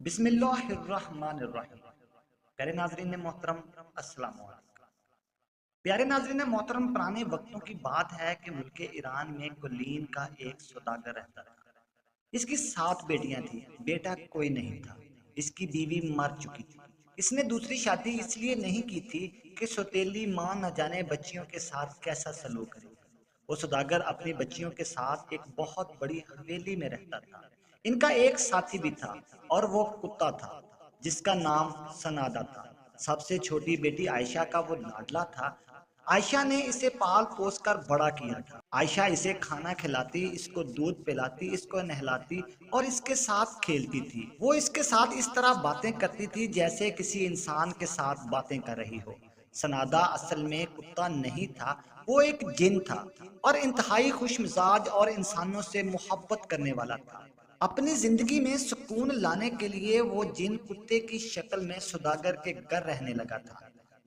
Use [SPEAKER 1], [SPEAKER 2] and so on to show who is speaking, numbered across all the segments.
[SPEAKER 1] بسم اللہ الرحمن الرحیم۔ پیارے ناظرین محترم، السلام علیکم۔ پیارے ناظرین محترم، پرانے وقتوں کی بات ہے کہ ملک ایران میں کلین کا ایک سوداگر رہتا تھا۔ اس کی 7 بیٹیاں تھیں، بیٹا کوئی نہیں تھا۔ اس کی بیوی مر چکی تھی۔ اس نے دوسری شادی اس لیے نہیں کی تھی کہ سوتیلی ماں نہ جانے بچیوں کے ساتھ کیسا سلوک کرے۔ وہ سوداگر اپنی بچیوں کے ساتھ ایک بہت بڑی حویلی میں رہتا تھا۔ ان کا ایک ساتھی بھی تھا اور وہ کتا تھا جس کا نام سنادا تھا۔ سب سے چھوٹی بیٹی عائشہ کا وہ لاڈلا تھا۔ عائشہ نے اسے پال پوس کر بڑا کیا تھا۔ عائشہ اسے کھانا کھلاتی، اس کو دودھ پلاتی، اس کو نہلاتی اور اس کے ساتھ کھیلتی تھی۔ وہ اس کے ساتھ اس طرح باتیں کرتی تھی جیسے کسی انسان کے ساتھ باتیں کر رہی ہو۔ سنادا اصل میں کتا نہیں تھا، وہ ایک جن تھا اور انتہائی خوش مزاج اور انسانوں سے محبت کرنے والا تھا۔ اپنی زندگی میں سکون لانے کے لیے وہ جن کتے کی شکل میں سوداگر کے گھر رہنے لگا تھا۔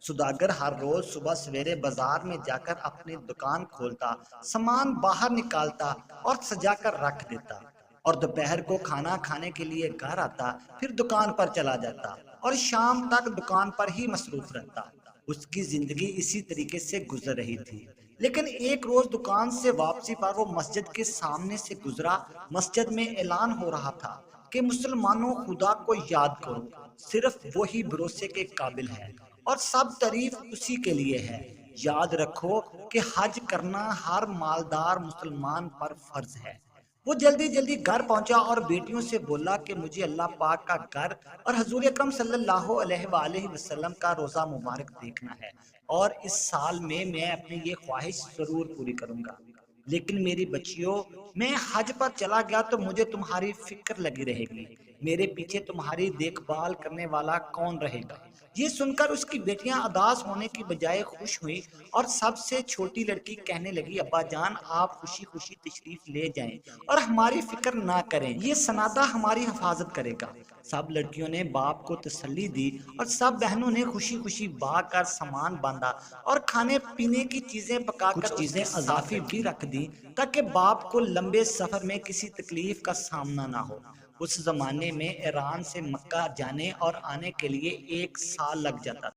[SPEAKER 1] سوداگر ہر روز صبح سویرے بازار میں جا کر اپنی دکان کھولتا، سامان باہر نکالتا اور سجا کر رکھ دیتا، اور دوپہر کو کھانا کھانے کے لیے گھر آتا، پھر دکان پر چلا جاتا اور شام تک دکان پر ہی مصروف رہتا۔ اس کی زندگی اسی طریقے سے گزر رہی تھی، لیکن ایک روز دکان سے واپسی پر وہ مسجد کے سامنے سے گزرا۔ مسجد میں اعلان ہو رہا تھا کہ مسلمانوں، خدا کو یاد کرو، صرف وہی بھروسے کے قابل ہے اور سب تعریف اسی کے لیے ہے۔ یاد رکھو کہ حج کرنا ہر مالدار مسلمان پر فرض ہے۔ وہ جلدی جلدی گھر پہنچا اور بیٹیوں سے بولا کہ مجھے اللہ پاک کا گھر اور حضور اکرم صلی اللہ علیہ وآلہ وسلم کا روزہ مبارک دیکھنا ہے، اور اس سال میں اپنی یہ خواہش ضرور پوری کروں گا۔ لیکن میری بچیوں، میں حج پر چلا گیا تو مجھے تمہاری فکر لگی رہے گی، میرے پیچھے تمہاری دیکھ بھال کرنے والا کون رہے گا؟ یہ سن کر اس کی بیٹیاں اداس ہونے کی بجائے خوش ہوئیں، اور سب سے چھوٹی لڑکی کہنے لگی، ابا جان، آپ خوشی خوشی تشریف لے جائیں اور ہماری فکر نہ کریں، یہ سنادا ہماری حفاظت کرے گا۔ سب لڑکیوں نے باپ کو تسلی دی اور سب بہنوں نے خوشی خوشی باغ کر سامان باندھا اور کھانے پینے کی چیزیں پکا کر کچھ چیزیں اضافی بھی رکھ دی تاکہ باپ کو لمبے سفر میں کسی تکلیف کا سامنا نہ ہو۔ اس زمانے میں ایران سے مکہ جانے اور آنے کے لیے 1 سال لگ جاتا تھا۔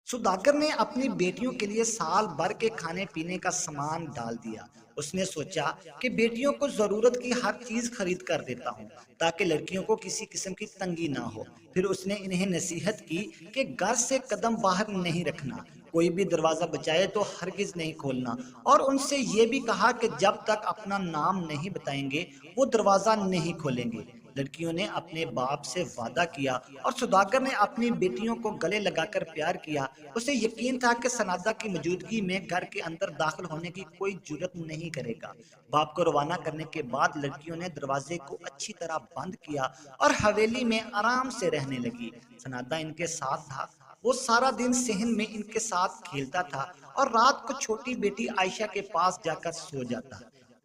[SPEAKER 1] سوداگر نے اپنی بیٹیوں کے لیے سال بھر کے کھانے پینے کا سامان ڈال دیا۔ اس نے سوچا کہ بیٹیوں کو ضرورت کی ہر چیز خرید کر دیتا ہوں تاکہ لڑکیوں کو کسی قسم کی تنگی نہ ہو۔ پھر اس نے انہیں نصیحت کی کہ گھر سے قدم باہر نہیں رکھنا، کوئی بھی دروازہ بجائے تو ہرگز نہیں کھولنا، اور ان سے یہ بھی کہا کہ جب تک اپنا نام نہیں بتائیں گے وہ دروازہ نہیں کھولیں گے۔ لڑکیوں نے اپنے باپ سے وعدہ کیا اور سوداگر نے اپنی بیٹیوں کو گلے لگا کر پیار کیا۔ اسے یقین تھا کہ سنادا کی موجودگی میں گھر کے اندر داخل ہونے کی کوئی جرات نہیں کرے گا۔ باپ کو روانہ کرنے کے بعد لڑکیوں نے دروازے کو اچھی طرح بند کیا اور حویلی میں آرام سے رہنے لگی۔ سنادا ان کے ساتھ تھا، وہ سارا دن صحن میں ان کے ساتھ کھیلتا تھا اور رات کو چھوٹی بیٹی عائشہ کے پاس جا کر سو جاتا۔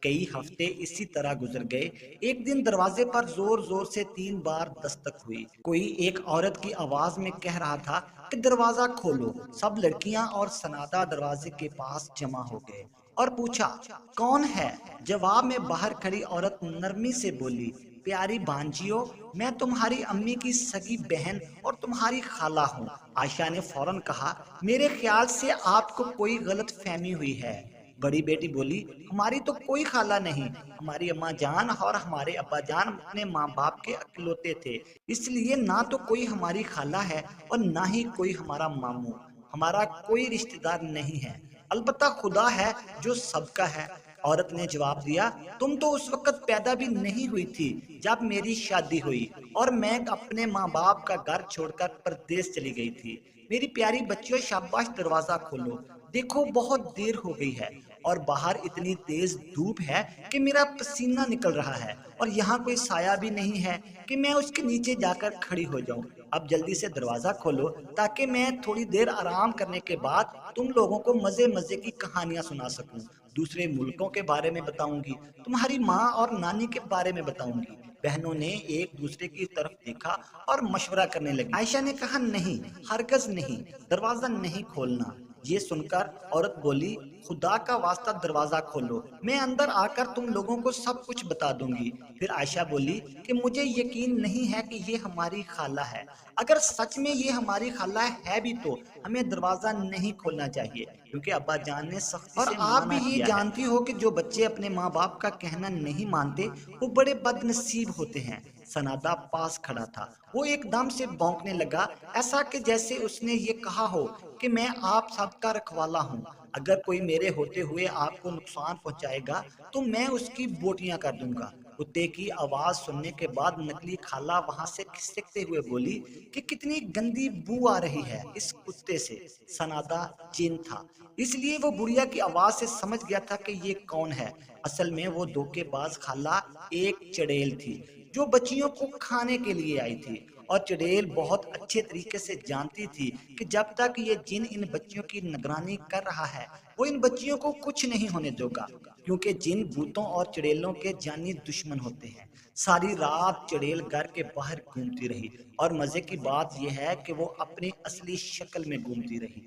[SPEAKER 1] کئی ہفتے اسی طرح گزر گئے۔ ایک دن دروازے پر زور زور سے 3 بار دستک ہوئی۔ کوئی ایک عورت کی آواز میں کہہ رہا تھا کہ دروازہ کھولو۔ سب لڑکیاں اور سنادا دروازے کے پاس جمع ہو گئے اور پوچھا، کون ہے؟ جواب میں باہر کھڑی عورت نرمی سے بولی، پیاری بانجیو، میں تمہاری امی کی سگی بہن اور تمہاری خالہ ہوں۔ عائشہ نے فوراً کہا، میرے خیال سے آپ کو کوئی غلط فہمی ہوئی ہے۔ بڑی بیٹی بولی، ہماری تو کوئی خالہ نہیں، ہماری اماں جان اور ہمارے ابا جان اپنے ماں باپ کے اکلوتے تھے، اس لیے نہ تو کوئی ہماری خالہ ہے اور نہ ہی کوئی ہمارا ماموں، ہمارا کوئی رشتہ دار نہیں ہے، البتہ خدا ہے جو سب کا ہے۔ عورت نے جواب دیا، تم تو اس وقت پیدا بھی نہیں ہوئی تھی جب میری شادی ہوئی اور میں اپنے ماں باپ کا گھر چھوڑ کر پردیس چلی گئی تھی۔ میری پیاری بچیوں، شاباش، دروازہ کھولو، دیکھو بہت دیر ہو گئی ہے اور باہر اتنی تیز دھوپ ہے کہ میرا پسینہ نکل رہا ہے اور یہاں کوئی سایہ بھی نہیں ہے کہ میں اس کے نیچے جا کر کھڑی ہو جاؤں۔ اب جلدی سے دروازہ کھولو تاکہ میں تھوڑی دیر آرام کرنے کے بعد تم لوگوں کو مزے مزے کی کہانیاں سنا سکوں، دوسرے ملکوں کے بارے میں بتاؤں گی، تمہاری ماں اور نانی کے بارے میں بتاؤں گی۔ بہنوں نے ایک دوسرے کی طرف دیکھا اور مشورہ کرنے لگی۔ عائشہ نے کہا، نہیں، ہرگز نہیں، دروازہ نہیں کھولنا، یہ سن کر عورت بولی خدا کا واسطہ دروازہ کھولو، میں اندر آ کر تم لوگوں کو سب کچھ بتا دوں گی۔ پھر عائشہ بولی کہ مجھے یقین نہیں ہے کہ یہ ہماری خالہ ہے، اگر سچ میں یہ ہماری خالہ ہے بھی تو ہمیں دروازہ نہیں کھولنا چاہیے کیونکہ ابا جان نے سختی سے منع کیا ہے۔ اور آپ بھی یہ جانتی ہو کہ جو بچے اپنے ماں باپ کا کہنا نہیں مانتے وہ بڑے بد نصیب ہوتے ہیں۔ سنادا پاس کھڑا تھا، وہ ایک دم سے بونکنے لگا، ایسا کہ جیسے اس نے یہ کہا ہو کہ میں آپ سب کا رکھوالا ہوں، اگر کوئی میرے ہوتے ہوئے آپ کو نقصان پہنچائے گا تو میں اس کی بوٹیاں کر دوں گا۔ کتے کی آواز سننے کے بعد نکلی خالہ وہاں سے کھسکتے ہوئے بولی کہ کتنی گندی بو آ رہی ہے اس کتے سے۔ سنادا جن تھا، اس لیے وہ بڑھیا کی آواز سے سمجھ گیا تھا کہ یہ کون ہے۔ اصل میں وہ دھوکے باز خالہ ایک چڑیل تھی جو بچیوں کو کھانے کے لیے آئی تھی، اور چڑیل بہت اچھے طریقے سے جانتی تھی کہ جب تک یہ جن ان بچیوں کی نگرانی کر رہا ہے وہ ان بچیوں کو کچھ نہیں ہونے دے گا، کیونکہ جن بھوتوں اور چڑیلوں کے جانی دشمن ہوتے ہیں۔ ساری رات چڑیل گھر کے باہر گھومتی رہی، اور مزے کی بات یہ ہے کہ وہ اپنی اصلی شکل میں گھومتی رہی۔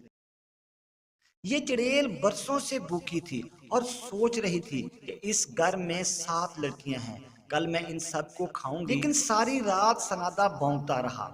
[SPEAKER 1] یہ چڑیل برسوں سے بھوکی تھی اور سوچ رہی تھی کہ اس گھر میں 7 لڑکیاں ہیں، کل میں ان سب کو کھاؤں گی، لیکن ساری رات سنادا بھونکتا رہا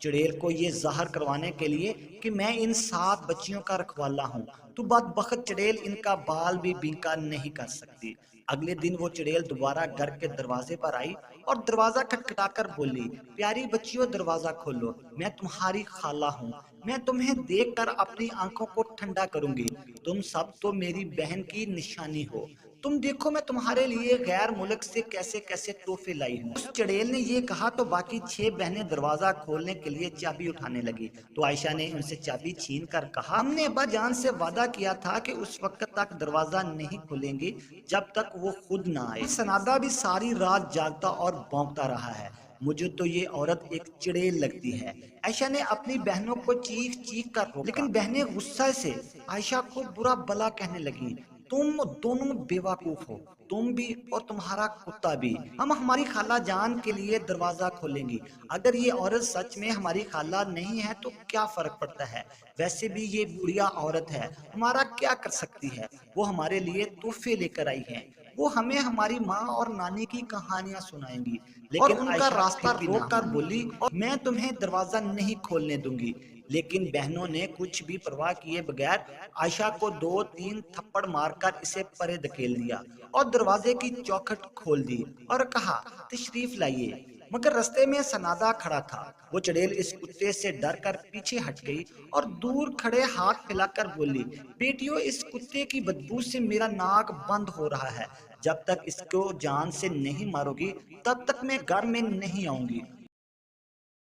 [SPEAKER 1] چڑیل کو یہ ظاہر کروانے کے لیے کہ میں ان 7 بچیوں کا رکھوالا ہوں، تو بدبخت چڑیل ان کا بال بھی بینکا نہیں کر سکتی۔ اگلے دن وہ چڑیل دوبارہ گھر کے دروازے پر آئی اور دروازہ کھٹکھٹا کر بولی پیاری بچیوں دروازہ کھولو، میں تمہاری خالہ ہوں، میں تمہیں دیکھ کر اپنی آنکھوں کو ٹھنڈا کروں گی، تم سب تو میری بہن کی نشانی ہو، تم دیکھو میں تمہارے لیے غیر ملک سے کیسے کیسے تحفے لائی ہوں۔ اس چڑیل نے یہ کہا تو باقی 6 بہنیں دروازہ کھولنے کے لیے چابی اٹھانے لگی، تو عائشہ نے ان سے چابی چھین کر کہا ہم نے ابا جان سے وعدہ کیا تھا کہ اس وقت تک دروازہ نہیں کھولیں گے جب تک وہ خود نہ آئے۔ سنادا بھی ساری رات جاگتا اور بونکتا رہا ہے، مجھے تو یہ عورت ایک چڑیل لگتی ہے۔ عائشہ نے اپنی بہنوں کو چیخ چیخ کر روکا، لیکن بہنیں غصہ سے عائشہ کو برا بلا کہنے لگیں، تم دونوں بیوقوف ہو، تم بھی اور تمہارا کتا بھی، ہم ہماری خالہ جان کے لیے دروازہ کھولیں گی، اگر یہ عورت سچ میں ہماری خالہ نہیں ہے تو کیا فرق پڑتا ہے، ویسے بھی یہ بڑھیا عورت ہے، ہمارا کیا کر سکتی ہے، وہ ہمارے لیے تحفے لے کر آئی ہیں، وہ ہمیں ہماری ماں اور نانی کی کہانیاں سنائیں گی، لیکن ان کا راستہ روک کر بولی میں تمہیں دروازہ نہیں کھولنے دوں گی۔ لیکن بہنوں نے کچھ بھی پرواہ کیے بغیر عائشہ کو 2-3 تھپڑ مار کر اسے پرے دھکیل دیا اور دروازے کی چوکھٹ کھول دی اور کہا تشریف لائیے، مگر رستے میں سنادا کھڑا تھا۔ وہ چڑیل اس کتے سے ڈر کر پیچھے ہٹ گئی اور دور کھڑے ہاتھ پھیلا کر بولی بیٹیوں اس کتے کی بدبو سے میرا ناک بند ہو رہا ہے، جب تک اس کو جان سے نہیں مارو گی تب تک میں گھر میں نہیں آؤں گی۔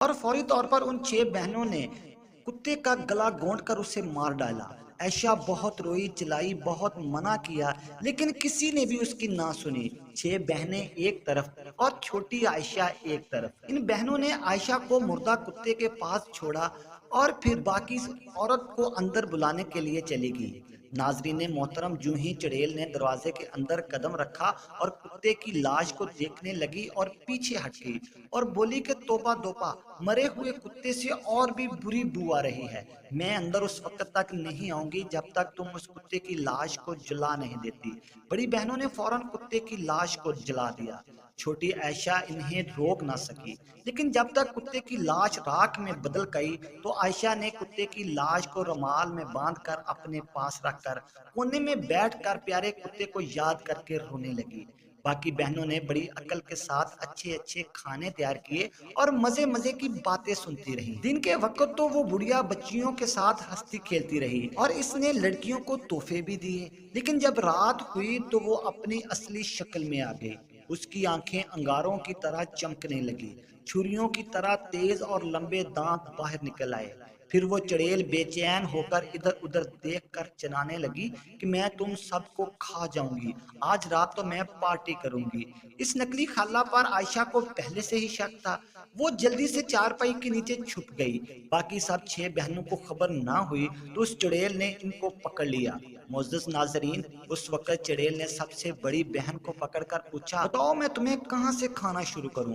[SPEAKER 1] اور فوری طور پر ان 6 بہنوں نے کتے کا گلا گھونٹ کر اسے مار ڈالا۔ عائشہ بہت روئی چلائی، بہت منع کیا، لیکن کسی نے بھی اس کی نہ سنی۔ 6 بہنیں ایک طرف اور چھوٹی عائشہ ایک طرف۔ ان بہنوں نے عائشہ کو مردہ کتے کے پاس چھوڑا اور پھر باقی عورت کو اندر بلانے کے لیے چلی گئی۔ ناظرین محترم، جو ہی چڑیل نے دروازے کے اندر قدم رکھا اور کتے کی لاش کو دیکھنے لگی اور پیچھے ہٹ گئی اور بولی کہ توبہ توبہ، مرے ہوئے کتے سے اور بھی بری بو آ رہی ہے، میں اندر اس وقت تک نہیں آؤں گی جب تک تم اس کتے کی لاش کو جلا نہیں دیتی۔ بڑی بہنوں نے فوراً کتے کی لاش کو جلا دیا۔ چھوٹی عائشہ انہیں روک نہ سکی، لیکن جب تک کتے کی لاش راکھ میں بدل گئی تو عائشہ نے کتے کی لاش کو رومال میں باندھ کر اپنے پاس رکھ کر کونے میں بیٹھ کر پیارے کتے کو یاد کر کے رونے لگی۔ باقی بہنوں نے بڑی عقل کے ساتھ اچھے اچھے کھانے تیار کیے اور مزے مزے کی باتیں سنتی رہی۔ دن کے وقت تو وہ بڑھیا بچیوں کے ساتھ ہنستی کھیلتی رہی اور اس نے لڑکیوں کو تحفے بھی دیے، لیکن جب رات ہوئی تو وہ اپنی اصلی شکل میں آ گئی۔ اس کی آنکھیں انگاروں کی طرح چمکنے لگی، چھریوں کی طرح تیز اور لمبے دانت باہر نکل آئے۔ پھر وہ چڑیل بے چین ہو کر ادھر ادھر دیکھ کر چنانے لگی کہ میں تم سب کو کھا جاؤں گی، آج رات تو میں پارٹی کروں گی۔ اس نکلی خالہ پر عائشہ کو پہلے سے ہی شک تھا، وہ جلدی سے چارپائی کے نیچے چھپ گئی۔ باقی سب 6 بہنوں کو خبر نہ ہوئی تو اس چڑیل نے ان کو پکڑ لیا۔ معزز ناظرین، اس وقت چڑیل نے سب سے بڑی بہن کو پکڑ کر پوچھا بتاؤ میں تمہیں کہاں سے کھانا شروع کروں؟